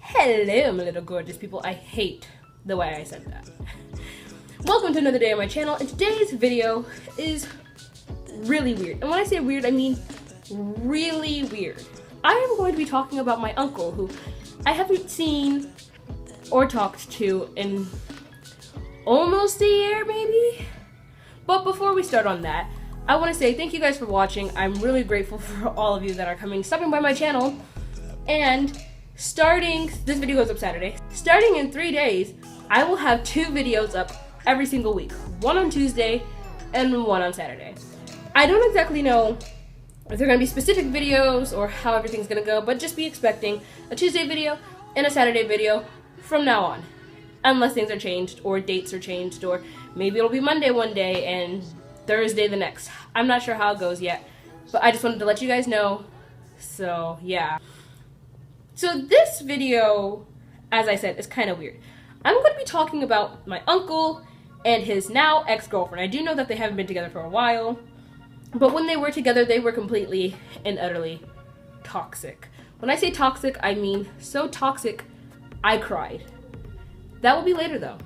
Hello, my little gorgeous people. I hate the way I said that. Welcome to another day on my channel, and today's video is really weird. And when I say weird, I mean really weird. I am going to be talking about my uncle, who I haven't seen or talked to in almost a year, maybe? But before we start on that, I want to say thank you guys for watching. I'm really grateful for all of you that are stopping by my channel. And this video goes up Saturday. Starting in 3 days, I will have 2 videos up every single week. One on Tuesday and one on Saturday. I don't exactly know if they're going to be specific videos or how everything's going to go, but just be expecting a Tuesday video and a Saturday video from now on. Unless things are changed or dates are changed, or maybe it'll be Monday one day and Thursday the next. I'm not sure how it goes yet, but I just wanted to let you guys know. So yeah. So this video, as I said, is kind of weird. I'm going to be talking about my uncle and his now ex-girlfriend. I do know that they haven't been together for a while, but when they were together, they were completely and utterly toxic. When I say toxic, I mean so toxic, I cried. That will be later though.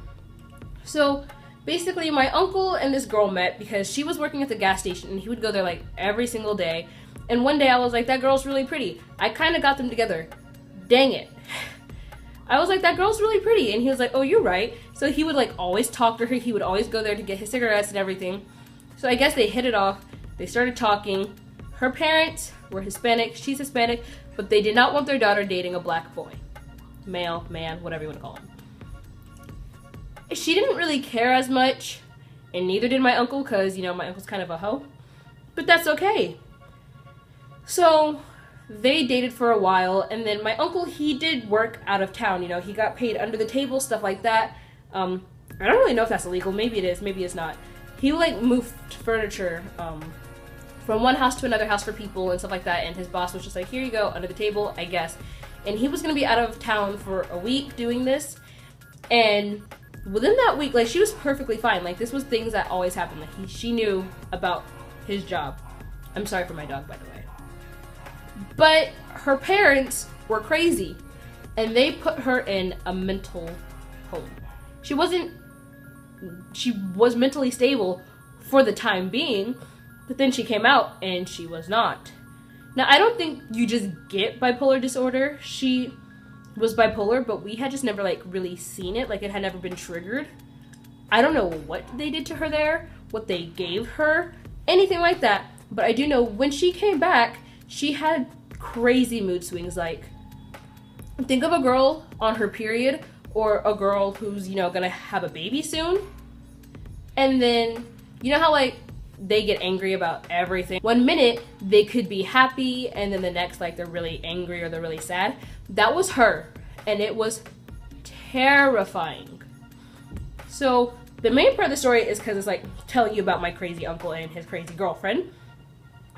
So basically, my uncle and this girl met because she was working at the gas station and he would go there like every single day. And one day I was like, that girl's really pretty. I kind of got them together. Dang it. I was like, that girl's really pretty. And he was like, oh, you're right. So he would like always talk to her. He would always go there to get his cigarettes and everything. So I guess they hit it off. They started talking. Her parents were Hispanic. She's Hispanic. But they did not want their daughter dating a black boy. Male, man, whatever you want to call him. She didn't really care as much. And neither did my uncle, because, you know, my uncle's kind of a hoe. But that's okay. So they dated for a while, and then my uncle, he did work out of town. You know, he got paid under the table, stuff like that. I don't really know if that's illegal. Maybe it is, maybe it's not. He like moved furniture from one house to another house for people and stuff like that, and his boss was just like, here you go, under the table, I guess. And he was gonna be out of town for a week doing this, and within that week, like, she was perfectly fine. Like, this was things that always happened. Like, she knew about his job. I'm sorry for my dog, by the way. But her parents were crazy, and they put her in a mental home. She was mentally stable for the time being, but then she came out and she was not. Now, I don't think you just get bipolar disorder. She was bipolar, but we had just never like really seen it. Like, it had never been triggered. I don't know what they did to her there, what they gave her, anything like that. But I do know when she came back, she had crazy mood swings. Like, think of a girl on her period, or a girl who's, you know, gonna have a baby soon. And then, you know how like they get angry about everything? One minute they could be happy, and then the next, like, they're really angry or they're really sad. That was her, and it was terrifying. So the main part of the story is because it's like telling you about my crazy uncle and his crazy girlfriend.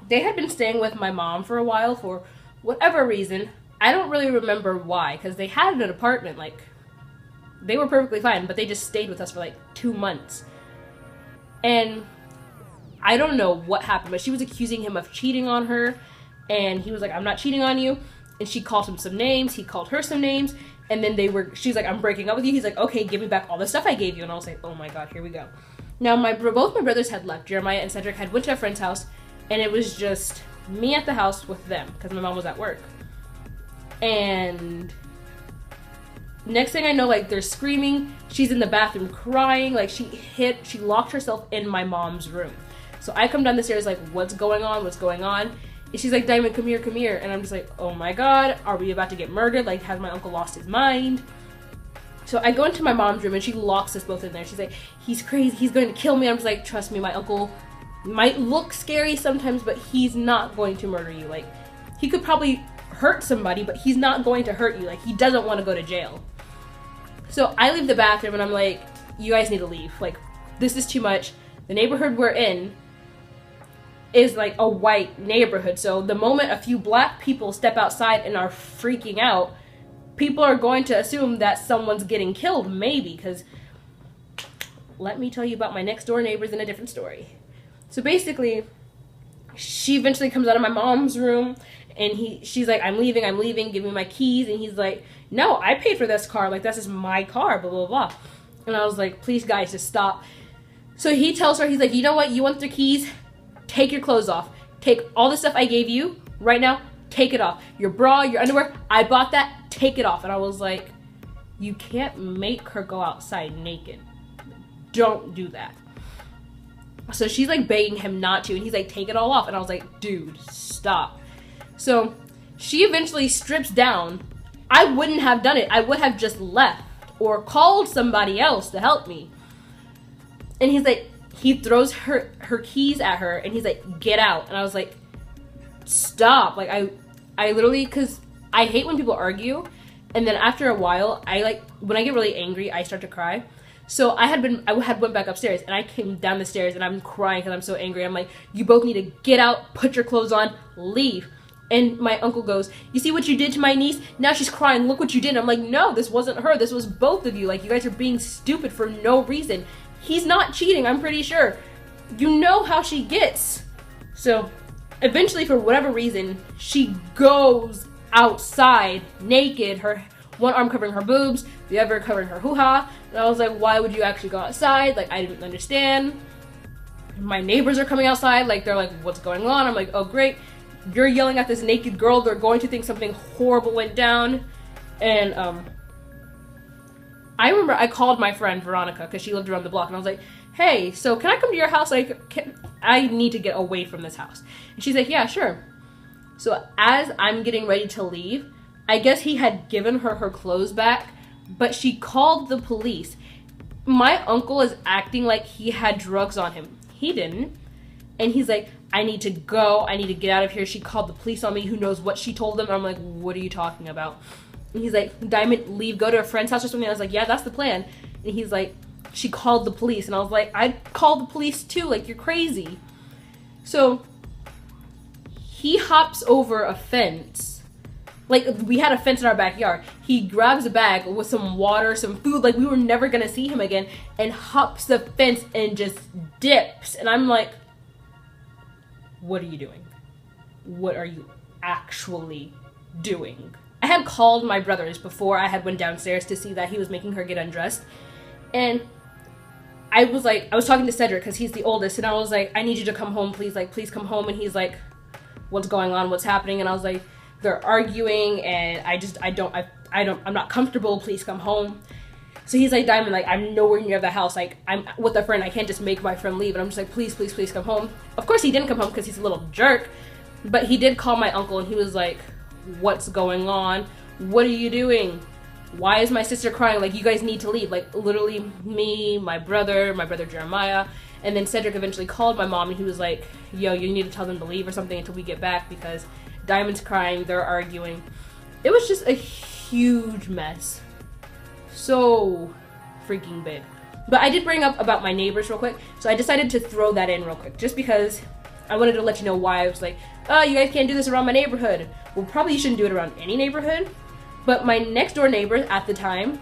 They had been staying with my mom for a while for whatever reason. I don't really remember why, because they had an apartment. Like, they were perfectly fine, but they just stayed with us for like 2 months. And I don't know what happened, but she was accusing him of cheating on her, and he was like, I'm not cheating on you. And she called him some names, he called her some names, and then she's like, I'm breaking up with you. He's like, okay, give me back all the stuff I gave you. And I was like, oh my god, here we go. Now, both my brothers had left. Jeremiah and Cedric had went to a friend's house, and it was just me at the house with them, because my mom was at work. And next thing I know, like, they're screaming. She's in the bathroom crying. Like, she locked herself in my mom's room. So I come down the stairs like, what's going on? What's going on? And she's like, Diamond, come here, come here. And I'm just like, oh my god, are we about to get murdered? Like, has my uncle lost his mind? So I go into my mom's room and she locks us both in there. She's like, he's crazy, he's going to kill me. I'm just like, trust me, my uncle might look scary sometimes, but he's not going to murder you. Like, he could probably hurt somebody, but he's not going to hurt you. Like, he doesn't want to go to jail. So I leave the bathroom and I'm like, you guys need to leave. Like, this is too much. The neighborhood we're in is like a white neighborhood. So the moment a few black people step outside and are freaking out, people are going to assume that someone's getting killed, maybe, because let me tell you about my next door neighbors in a different story. So basically, she eventually comes out of my mom's room, and she's like, I'm leaving, give me my keys. And he's like, no, I paid for this car, like, this is my car, blah, blah, blah. And I was like, please, guys, just stop. So he tells her, he's like, you know what, you want the keys? Take your clothes off. Take all the stuff I gave you right now, take it off. Your bra, your underwear, I bought that, take it off. And I was like, you can't make her go outside naked. Don't do that. So she's like begging him not to, and he's like, take it all off. And I was like, dude, stop. So she eventually strips down. I wouldn't have done it. I would have just left or called somebody else to help me. And he's like, he throws her keys at her, and he's like, get out. And I was like, stop. Like, I literally, because I hate when people argue, and then after a while, when I get really angry, I start to cry. So I had went back upstairs, and I came down the stairs, and I'm crying because I'm so angry. I'm like, you both need to get out, put your clothes on, leave. And my uncle goes, you see what you did to my niece? Now she's crying, look what you did. And I'm like, no, this wasn't her, this was both of you. Like, you guys are being stupid for no reason. He's not cheating, I'm pretty sure. You know how she gets. So eventually, for whatever reason, she goes outside naked, her one arm covering her boobs, the other covering her hoo-ha. And I was like, why would you actually go outside? Like, I didn't understand. My neighbors are coming outside, like, they're like, what's going on? I'm like, oh great, you're yelling at this naked girl, they're going to think something horrible went down. And I remember I called my friend Veronica, because she lived around the block, and I was like, hey, so can I come to your house? Like, I need to get away from this house. And she's like, yeah, sure. So as I'm getting ready to leave, I guess he had given her her clothes back, but she called the police. My uncle is acting like he had drugs on him. He didn't. And he's like, I need to go. I need to get out of here. She called the police on me. Who knows what she told them? And I'm like, what are you talking about? And he's like, Diamond, leave, go to a friend's house or something. I was like, yeah, that's the plan. And he's like, she called the police. And I was like, I'd call the police too. Like, you're crazy. So he hops over a fence. Like, we had a fence in our backyard. He grabs a bag with some water, some food, like we were never gonna see him again, and hops the fence and just dips. And I'm like, what are you doing? What are you actually doing? I had called my brothers before I had went downstairs to see that he was making her get undressed. And I was talking to Cedric, because he's the oldest, and I was like, I need you to come home, please, like, please come home. And he's like, what's going on? What's happening? And I was like, they're arguing, and I'm not comfortable, please come home. So he's like, Diamond, like, I'm nowhere near the house, like, I'm with a friend, I can't just make my friend leave. And I'm just like, please, please, please come home. Of course he didn't come home, because he's a little jerk, but he did call my uncle, and he was like, what's going on? What are you doing? Why is my sister crying? Like, you guys need to leave. Like, literally me, my brother Jeremiah, and then Cedric eventually called my mom, and he was like, yo, you need to tell them to leave or something until we get back, because Diamond's crying, they're arguing. It was just a huge mess. So freaking big. But I did bring up about my neighbors real quick, so I decided to throw that in real quick, just because I wanted to let you know why. I was like, oh, you guys can't do this around my neighborhood. Well, probably you shouldn't do it around any neighborhood. But my next door neighbor at the time,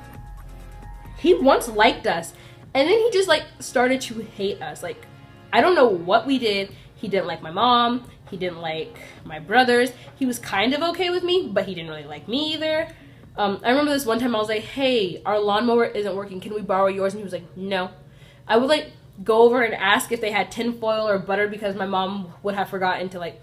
he once liked us, and then he just like started to hate us. Like, I don't know what we did. He didn't like my mom. He didn't like my brothers. He was kind of okay with me, but he didn't really like me either. I remember this one time I was like, hey, our lawnmower isn't working. Can we borrow yours? And he was like, no. I would like go over and ask if they had tinfoil or butter, because my mom would have forgotten to like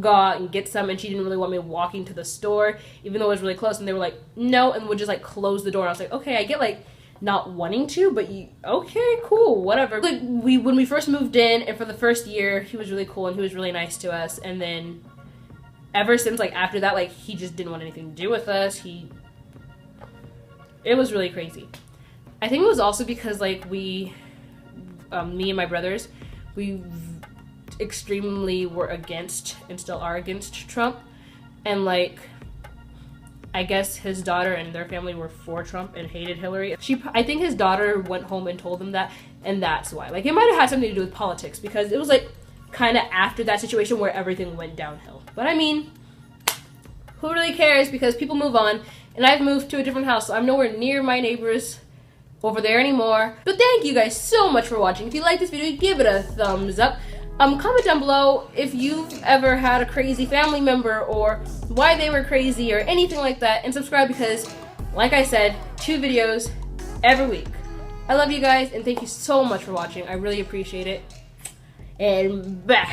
go out and get some, and she didn't really want me walking to the store, even though it was really close. And they were like, no, and would just like close the door. And I was like, okay, I get like not wanting to, but okay, cool, whatever. Like, when we first moved in, and for the first year, he was really cool and he was really nice to us. And then ever since, like, after that, like, he just didn't want anything to do with us. It was really crazy. I think it was also because, like, me and my brothers, we extremely were against, and still are against, Trump. And, like, I guess his daughter and their family were for Trump and hated Hillary. I think his daughter went home and told them that, and that's why. Like, it might have had something to do with politics, because it was, like, kind of after that situation where everything went downhill. But, I mean, who really cares, because people move on, and I've moved to a different house, so I'm nowhere near my neighbors over there anymore. But thank you guys so much for watching. If you like this video, give it a thumbs up. Comment down below if you've ever had a crazy family member or why they were crazy or anything like that, and subscribe because, like I said, 2 videos every week. I love you guys and thank you so much for watching. I really appreciate it. And bye.